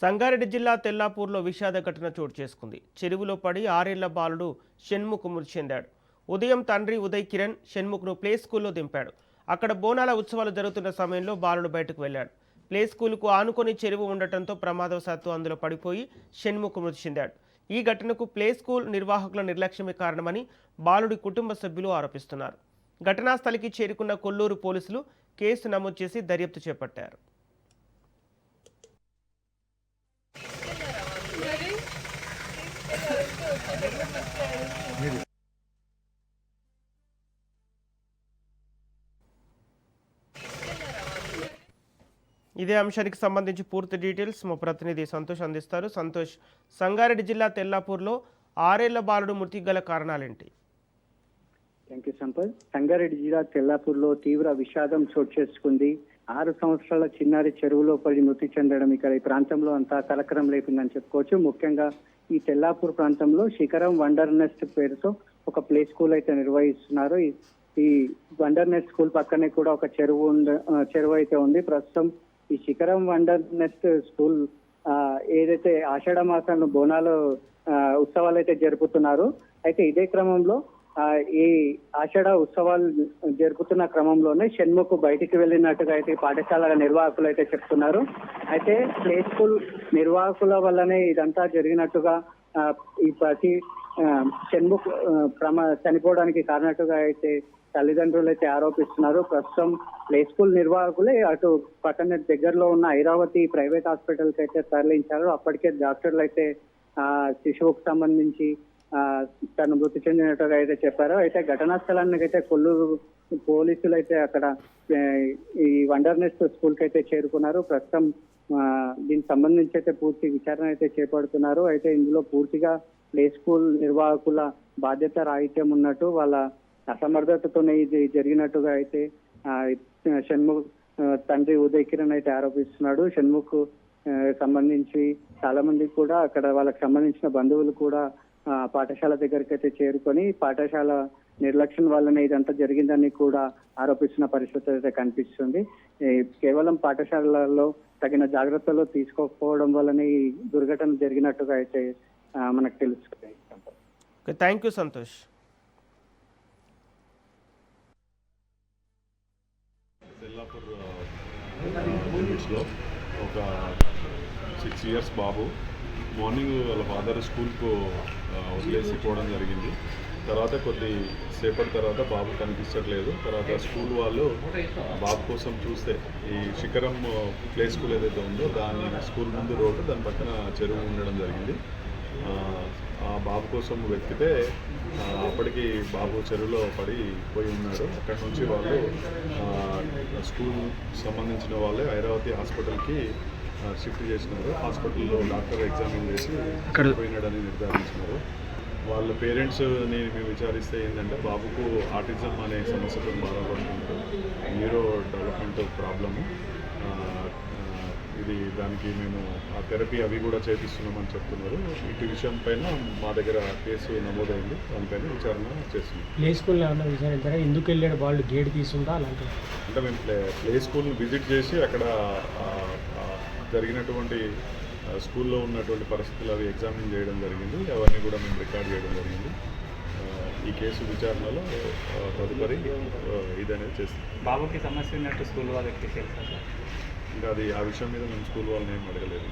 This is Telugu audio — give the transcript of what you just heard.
సంగారెడ్డి జిల్లా తెల్లాపూర్లో విషాద ఘటన చోటు చేసుకుంది. చెరువులో పడి 6 ఏళ్ల బాలుడు షణ్ముఖ్ మృతి చెందాడు. ఉదయం తండ్రి ఉదయ్ కిరణ్ షణ్ముఖ్ను ప్లే స్కూల్లో దింపాడు. అక్కడ బోనాల ఉత్సవాలు జరుగుతున్న సమయంలో బాలుడు బయటకు వెళ్లాడు. ప్లే స్కూల్కు ఆనుకొని చెరువు ఉండటంతో ప్రమాదవశాత్తు అందులో పడిపోయి షణ్ముఖ్ మృతి చెందాడు. ఈ ఘటనకు ప్లే స్కూల్ నిర్వాహకుల నిర్లక్ష్యమే కారణమని బాలుడి కుటుంబ సభ్యులు ఆరోపిస్తున్నారు. ఘటనా స్థలికి చేరుకున్న కొల్లూరు పోలీసులు కేసు నమోదు చేసి దర్యాప్తు చేపట్టారు. ఇదే అంశానికి సంబంధించి పూర్తి డీటెయిల్స్ మా ప్రతినిధి సంతోష్ అందిస్తారు. సంతోష్, సంగారెడ్డి జిల్లా తెల్లాపూర్లో 6 ఏళ్ల బాలుడు మృతికి గల కారణాలేంటి? Thank you Sampath. సంగారెడ్డి జిల్లా తెల్లాపూర్లో తీవ్ర విషాదం చోటు చేసుకుంది. 6 సంవత్సరాల చిన్నారి చెరువులో పడి మృతి చెందడం ఇక్కడ ఈ ప్రాంతంలో అంతా కలకరం లేపిందని చెప్పుకోవచ్చు. ముఖ్యంగా ఈ తెల్లాపూర్ ప్రాంతంలో శిఖరం వండర్ నెస్ట్ పేరుతో ఒక ప్లే స్కూల్ అయితే నిర్వహిస్తున్నారు. ఈ వండర్ నెస్ట్ స్కూల్ పక్కనే కూడా ఒక చెరువు అయితే ఉంది. ప్రస్తుతం ఈ శిఖరం వండర్ నెస్ట్ స్కూల్ ఏదైతే ఆషాఢ మాసంలో బోనాలు ఉత్సవాలు అయితే జరుపుతున్నారు. అయితే ఇదే క్రమంలో ఈ ఆషాఢ ఉత్సవాలు జరుపుతున్న క్రమంలోనే షణ్ముఖ్ బయటికి వెళ్ళినట్టుగా అయితే పాఠశాల నిర్వాహకులు అయితే చెప్తున్నారు. అయితే ప్లే స్కూల్ నిర్వాహకుల వల్లనే ఇదంతా జరిగినట్టుగా ఈ ప్రతి షణ్ముఖ్ చనిపోవడానికి కారణట్టుగా అయితే తల్లిదండ్రులు అయితే ఆరోపిస్తున్నారు. ప్రస్తుతం ప్లే స్కూల్ నిర్వాహకులే అటు పట్టణ దగ్గరలో ఉన్న ఐరావతి ప్రైవేట్ హాస్పిటల్ కి అయితే తరలించారు. అప్పటికే డాక్టర్లు అయితే శిశువుకు సంబంధించి తను మృతి చెందినట్టుగా అయితే చెప్పారు. అయితే ఘటనా స్థలానికి అయితే కొల్లూరు పోలీసులు అయితే అక్కడ ఈ వండర్ నెస్ట్ స్కూల్ కి అయితే చేరుకున్నారు. ప్రస్తుతం దీనికి సంబంధించి అయితే పూర్తి విచారణ అయితే చేపడుతున్నారు. అయితే ఇందులో పూర్తిగా ప్లే స్కూల్ నిర్వాహకుల బాధ్యత రాహిత్యం ఉన్నట్టు, వాళ్ళ అసమర్థతతోనే ఇది జరిగినట్టుగా అయితే షణ్ముఖ్ తండ్రి ఉదయ్ కిరణ్ అయితే ఆరోపిస్తున్నాడు. షణ్ముఖ్ సంబంధించి చాలా మంది కూడా అక్కడ వాళ్ళకి సంబంధించిన బంధువులు కూడా పాఠశాల దగ్గరికి అయితే చేరుకొని పాఠశాల నిర్లక్ష్యం వల్లనే ఇదంతా జరిగిందని కూడా ఆరోపిస్తున్న పరిస్థితి అయితే కనిపిస్తుంది. కేవలం పాఠశాలలో తగిన జాగ్రత్తలు తీసుకోకపోవడం వల్లనే ఈ దుర్ఘటన జరిగినట్టుగా అయితే మనకు తెలుస్తుంది. Thank you Santosh. తెల్లాపూర్ లిమిట్స్లో ఒక 6 ఇయర్స్ బాబు మార్నింగ్ వాళ్ళ ఫాదర్ స్కూల్కు వదిలేసి పోవడం జరిగింది. తర్వాత కొద్ది సేపటి తర్వాత బాబు కనిపించట్లేదు. తర్వాత స్కూల్ వాళ్ళు బాబు కోసం చూస్తే ఈ శిఖరం ప్లే స్కూల్ ఏదైతే ఉందో దాని స్కూల్ ముందు రోడ్డు, దాని పక్కన చెరువు ఉండడం జరిగింది. ఆ బాబు కోసం వెతికితే అప్పటికి బాబు చెరువులో పోయి ఉన్నాడు. అక్కడి నుంచి వాళ్ళు స్కూల్ సంబంధించిన వాళ్ళే ఐరావతి హాస్పిటల్కి షిఫ్ట్ చేసినారు. హాస్పిటల్లో డాక్టర్ ఎగ్జామిన్ చేసి పోయినాడని నిర్ధారించినారు. వాళ్ళ పేరెంట్స్ని మేము విచారిస్తే ఏంటంటే బాబుకు ఆటిజం అనే సమస్యతో బాధపడుతుంటారు, న్యూరో డెవలప్మెంట్ ప్రాబ్లము. ఇది దానికి మేము ఆ థెరపీ అవి కూడా చేపిస్తున్నామని చెప్తున్నారు. ఇటు విషయం పైన మా దగ్గర కేసు నమోదైంది, దానిపైన విచారణ చేస్తున్నాం. ప్లే స్కూల్ ఏమన్నా విచారించారా? ఎందుకు వెళ్ళాడు వాళ్ళు? గేట్ తీసుందా అలాంటి? అంటే మేము ప్లే స్కూల్ని విజిట్ చేసి అక్కడ జరిగినటువంటి స్కూల్లో ఉన్నటువంటి పరిస్థితులు అవి ఎగ్జామిన్ చేయడం జరిగింది. అవన్నీ కూడా మేము రికార్డ్ చేయడం జరిగింది. ఈ కేసు విచారణలో తదుపరి ఇదనేది చేస్తాం. బాబుకి సమస్య ఉన్నట్టు స్కూల్ వాళ్ళకి తెలుసా? ఇంకా అది ఆ విషయం మీద మేము స్కూల్ వాళ్ళని ఏం అడగలేదు.